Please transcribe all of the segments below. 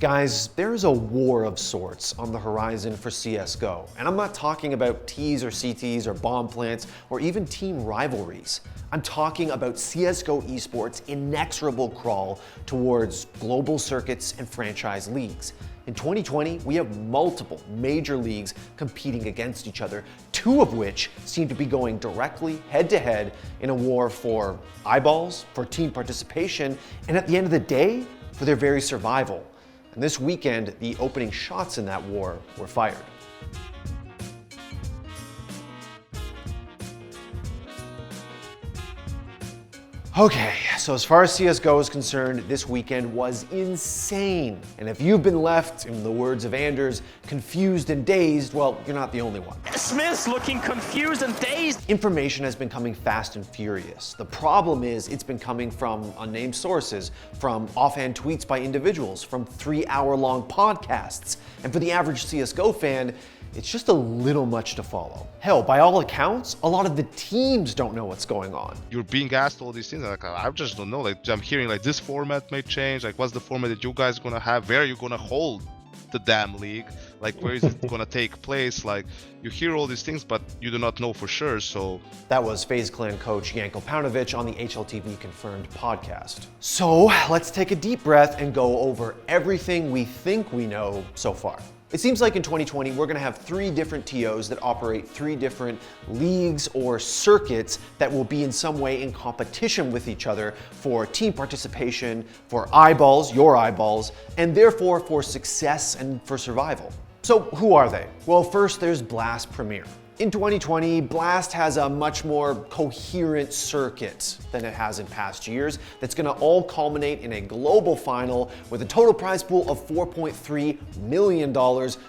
Guys, there is a war of sorts on the horizon for CSGO, and I'm not talking about Ts or CTs or bomb plants or even team rivalries. I'm talking about CSGO eSports' inexorable crawl towards global circuits and franchise leagues. In 2020, we have multiple major leagues competing against each other, two of which seem to be going directly head-to-head in a war for eyeballs, for team participation, and at the end of the day, for their very survival. And this weekend, the opening shots in that war were fired. Okay, so as far as CSGO is concerned, this weekend was insane. And if you've been left, in the words of Anders, confused and dazed, well, you're not the only one. Smith's looking confused and dazed. Information has been coming fast and furious. The problem is it's been coming from unnamed sources, from offhand tweets by individuals, from 3-hour-long podcasts. And for the average CSGO fan, it's just a little much to follow. Hell, by all accounts, a lot of the teams don't know what's going on. You're being asked all these things, like I just don't know. Like I'm hearing like this format may change. Like what's the format that you guys are gonna have? Where are you gonna hold the damn league? Like where is it gonna take place? Like you hear all these things, but you do not know for sure. So that was FaZe Clan coach Janko Paunovic on the HLTV Confirmed podcast. So let's take a deep breath and go over everything we think we know so far. It seems like in 2020, we're gonna have 3 different TOs that operate 3 different leagues or circuits that will be in some way in competition with each other for team participation, for eyeballs, your eyeballs, and therefore for success and for survival. So who are they? Well, first there's Blast Premier. In 2020, Blast has a much more coherent circuit than it has in past years that's gonna all culminate in a global final with a total prize pool of $4.3 million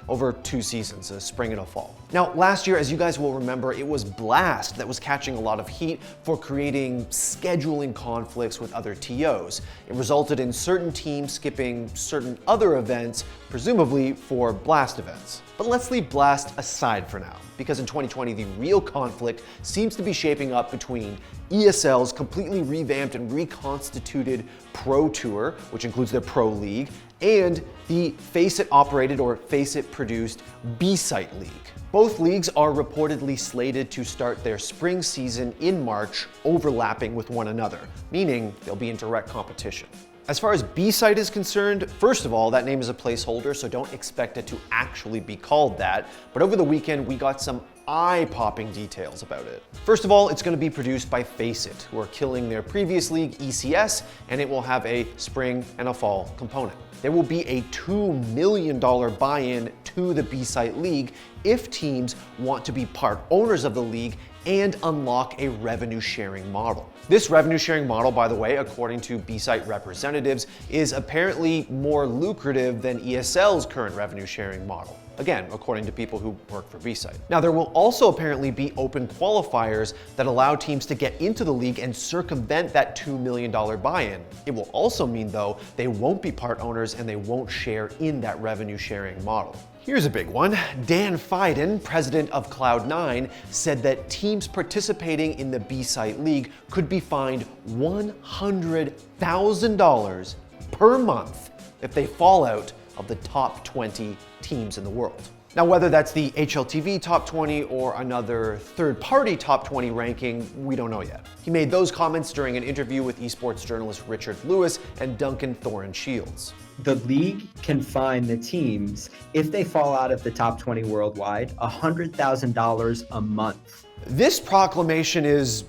over 2 seasons, a spring and a fall. Now, last year, as you guys will remember, it was Blast that was catching a lot of heat for creating scheduling conflicts with other TOs. It resulted in certain teams skipping certain other events, presumably for Blast events. But let's leave Blast aside for now, because in 2020, the real conflict seems to be shaping up between ESL's completely revamped and reconstituted Pro Tour, which includes their Pro League, and the FACEIT operated or FACEIT produced B-Site League. Both leagues are reportedly slated to start their spring season in March, overlapping with one another, meaning they'll be in direct competition. As far as B-Site is concerned, first of all, that name is a placeholder, so don't expect it to actually be called that. But over the weekend, we got some eye-popping details about it. First of all, it's going to be produced by FACEIT, who are killing their previous league, ECS, and it will have a spring and a fall component. There will be a $2 million buy-in to the B-Site League if teams want to be part owners of the league and unlock a revenue sharing model. This revenue sharing model, by the way, according to B-Site representatives, is apparently more lucrative than ESL's current revenue sharing model. Again, according to people who work for B-Site. Now, there will also apparently be open qualifiers that allow teams to get into the league and circumvent that $2 million buy-in. It will also mean, though, they won't be part owners and they won't share in that revenue sharing model. Here's a big one. Dan Fiden, president of Cloud9, said that teams participating in the B-Site League could be fined $100,000 per month if they fall out of the top 20 teams in the world. Now, whether that's the HLTV top 20 or another third-party top 20 ranking, we don't know yet. He made those comments during an interview with esports journalist Richard Lewis and Duncan Thorin Shields. The league can fine the teams, if they fall out of the top 20 worldwide, $100,000 a month. This proclamation is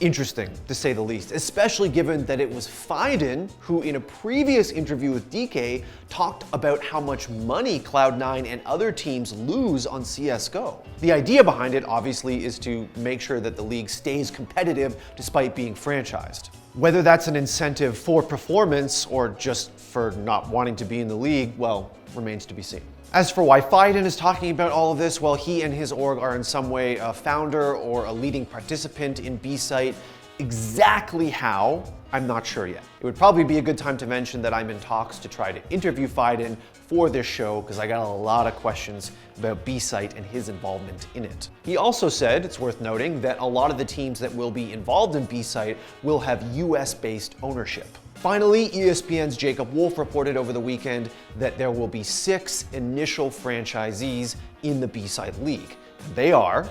interesting, to say the least, especially given that it was Fiden who, in a previous interview with DK, talked about how much money Cloud9 and other teams lose on CSGO. The idea behind it, obviously, is to make sure that the league stays competitive despite being franchised. Whether that's an incentive for performance or just for not wanting to be in the league, well, remains to be seen. As for why Fiden is talking about all of this, well, he and his org are in some way a founder or a leading participant in B-Site. Exactly how, I'm not sure yet. It would probably be a good time to mention that I'm in talks to try to interview Fiden for this show because I got a lot of questions about B-Site and his involvement in it. He also said, it's worth noting, that a lot of the teams that will be involved in B-Site will have US-based ownership. Finally, ESPN's Jacob Wolf reported over the weekend that there will be 6 initial franchisees in the B-Side League. They are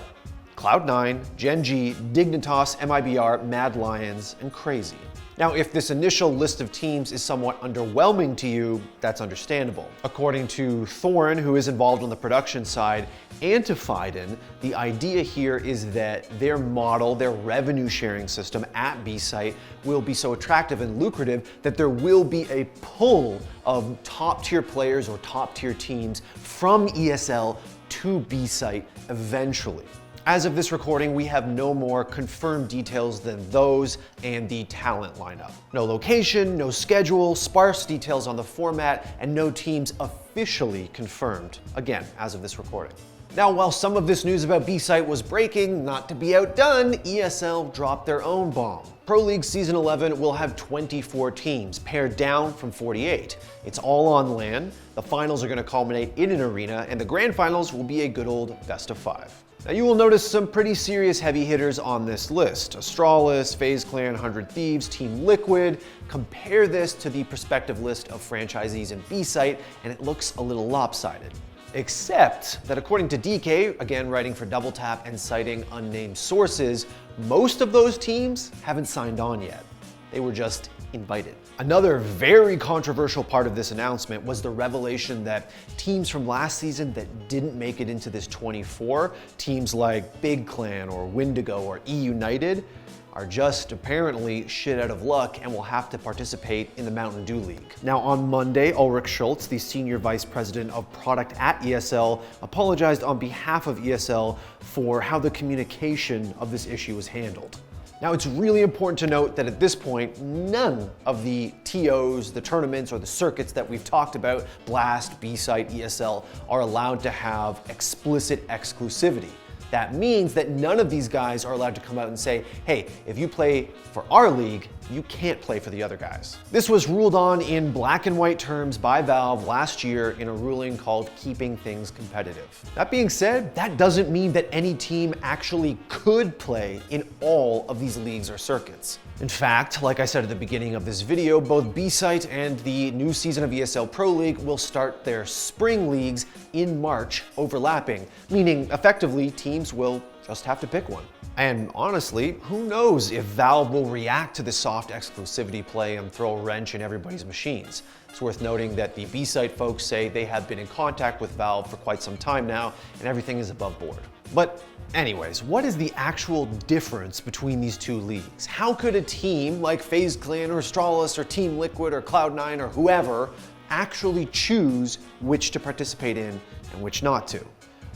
Cloud9, Gen G, Dignitas, MIBR, Mad Lions, and Crazy. Now, if this initial list of teams is somewhat underwhelming to you, that's understandable. According to Thorne, who is involved on the production side, and to Fiden, the idea here is that their model, their revenue sharing system at B-Site will be so attractive and lucrative that there will be a pull of top tier players or top tier teams from ESL to B-Site eventually. As of this recording, we have no more confirmed details than those and the talent lineup. No location, no schedule, sparse details on the format, and no teams officially confirmed, again, as of this recording. Now, while some of this news about B-Site was breaking, not to be outdone, ESL dropped their own bomb. Pro League Season 11 will have 24 teams, pared down from 48. It's all on LAN, the finals are going to culminate in an arena, and the grand finals will be a good old best of 5. Now, you will notice some pretty serious heavy hitters on this list. Astralis, FaZe Clan, 100 Thieves, Team Liquid. Compare this to the prospective list of franchisees in B-Site, and it looks a little lopsided. Except that according to DK, again writing for Double Tap and citing unnamed sources, most of those teams haven't signed on yet. They were just invited. Another very controversial part of this announcement was the revelation that teams from last season that didn't make it into this 24, teams like Big Clan or Windigo or E United, are just apparently shit out of luck and will have to participate in the Mountain Dew League. Now, on Monday, Martin-Schultz, the Senior Vice President of Product at ESL, apologized on behalf of ESL for how the communication of this issue was handled. Now, it's really important to note that at this point, none of the TOs, the tournaments, or the circuits that we've talked about, Blast, B-Site, ESL, are allowed to have explicit exclusivity. That means that none of these guys are allowed to come out and say, hey, if you play for our league, you can't play for the other guys. This was ruled on in black and white terms by Valve last year in a ruling called Keeping Things Competitive. That being said, that doesn't mean that any team actually could play in all of these leagues or circuits. In fact, like I said at the beginning of this video, both B-Site and the new season of ESL Pro League will start their spring leagues in March, overlapping, meaning effectively teams will just have to pick one. And honestly, who knows if Valve will react to the soft exclusivity play and throw a wrench in everybody's machines. It's worth noting that the B-Site folks say they have been in contact with Valve for quite some time now, and everything is above board. But anyways, what is the actual difference between these two leagues? How could a team like FaZe Clan or Astralis or Team Liquid or Cloud9 or whoever actually choose which to participate in and which not to?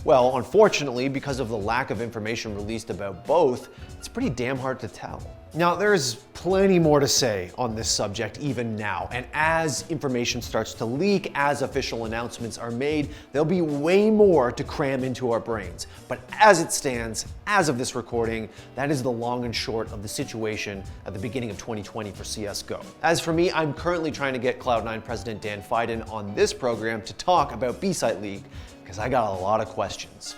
Well, unfortunately, because of the lack of information released about both, it's pretty damn hard to tell. Now, there's plenty more to say on this subject even now, and as information starts to leak, as official announcements are made, there'll be way more to cram into our brains. But as it stands, as of this recording, that is the long and short of the situation at the beginning of 2020 for CSGO. As for me, I'm currently trying to get Cloud9 President Dan Fiden on this program to talk about B-Site League, because I got a lot of questions.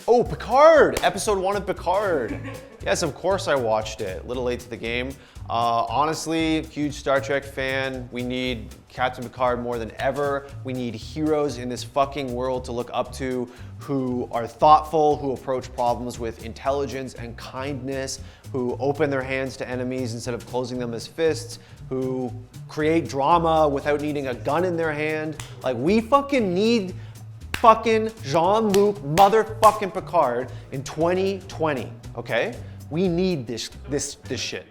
Oh, Picard! Episode 1 of Picard. Yes, of course I watched it. A little late to the game. Honestly, huge Star Trek fan. We need Captain Picard more than ever. We need heroes in this fucking world to look up to who are thoughtful, who approach problems with intelligence and kindness, who open their hands to enemies instead of closing them as fists, who create drama without needing a gun in their hand. Like, we fucking need fucking Jean-Luc motherfucking Picard in 2020, okay? We need this shit.